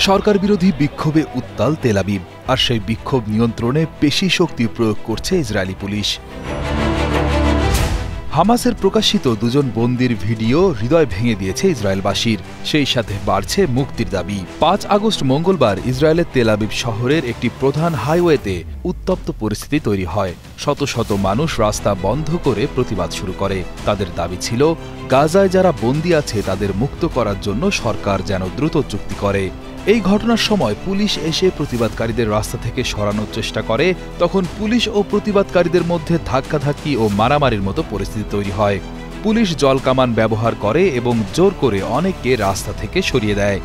সরকার বিরোধী বিক্ষোভে উত্তাল তেল আবিব, আর সেই বিক্ষোভ নিয়ন্ত্রণে পেশি শক্তি প্রয়োগ করছে ইসরায়েলি পুলিশ। হামাসের প্রকাশিত দুজন বন্দির ভিডিও হৃদয় ভেঙে দিয়েছে ইসরায়েলবাসীর, সেই সাথে বাড়ছে মুক্তির দাবি। ৫ আগস্ট মঙ্গলবার ইসরায়েলের তেল আবিব শহরের একটি প্রধান হাইওয়েতে উত্তপ্ত পরিস্থিতি তৈরি হয়। শত শত মানুষ রাস্তা বন্ধ করে প্রতিবাদ শুরু করে। তাদের দাবি ছিল, গাজায় যারা বন্দী আছে তাদের মুক্ত করার জন্য সরকার যেন দ্রুত চুক্তি করে। এই ঘটনার সময় পুলিশ এসে প্রতিবাদকারীদের রাস্তা থেকে সরানোর চেষ্টা করে। তখন পুলিশ ও প্রতিবাদকারীদের মধ্যে ধাক্কাধাক্কি ও মারামারির মতো পরিস্থিতি তৈরি হয়। পুলিশ জলকামান ব্যবহার করে এবং জোর করে অনেককে রাস্তা থেকে সরিয়ে দেয়।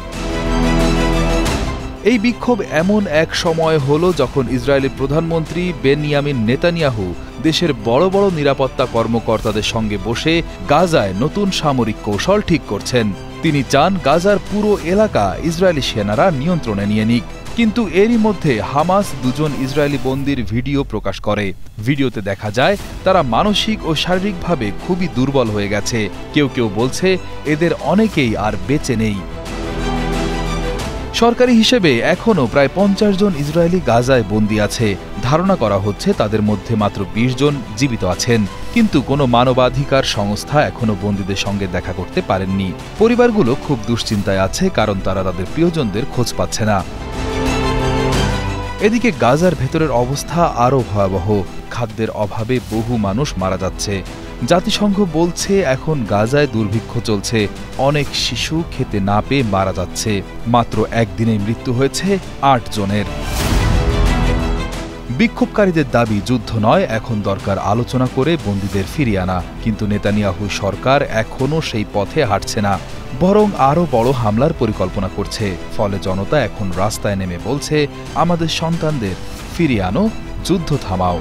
এই বিক্ষোভ এমন এক সময় হলো যখন ইসরায়েলি প্রধানমন্ত্রী বেনিয়ামিন নেতানিয়াহু দেশের বড় বড় নিরাপত্তা কর্মকর্তাদের সঙ্গে বসে গাজায় নতুন সামরিক কৌশল ঠিক করছেন। তিনি চান গাজার পুরো এলাকা ইসরায়েলি সেনারা নিয়ন্ত্রণে নিয়ে নিক। কিন্তু এরই মধ্যে হামাস দুজন ইসরায়েলি বন্দির ভিডিও প্রকাশ করে। ভিডিওতে দেখা যায় তারা মানসিক ও শারীরিকভাবে খুবই দুর্বল হয়ে গেছে। কেউ কেউ বলছে এদের অনেকেই আর বেঁচে নেই। সরকারি হিসেবে এখনও প্রায় ৫০ জন ইসরায়েলি গাজায় বন্দী আছে। ধারণা করা হচ্ছে তাদের মধ্যে মাত্র ২০ জন জীবিত আছেন। কিন্তু কোনো মানবাধিকার সংস্থা এখনও বন্দীদের সঙ্গে দেখা করতে পারেননি। পরিবারগুলো খুব দুশ্চিন্তায় আছে, কারণ তারা তাদের প্রিয়জনদের খোঁজ পাচ্ছে না। এদিকে গাজার ভেতরের অবস্থা আরও ভয়াবহ। খাদ্যের অভাবে বহু মানুষ মারা যাচ্ছে। জাতিসংঘ বলছে এখন গাজায় দুর্ভিক্ষ চলছে। অনেক শিশু খেতে না পেয়ে মারা যাচ্ছে। মাত্র একদিনেই মৃত্যু হয়েছে ৮ জনের। বিক্ষোভকারীদের দাবি যুদ্ধ নয়, এখন দরকার আলোচনা করে বন্দীদের ফিরিয়ে আনা। কিন্তু নেতানিয়াহু সরকার এখনও সেই পথে হাঁটছে না, বরং আরও বড় হামলার পরিকল্পনা করছে। ফলে জনতা এখন রাস্তায় নেমে বলছে, আমাদের সন্তানদের ফিরিয়ে আনো, যুদ্ধ থামাও।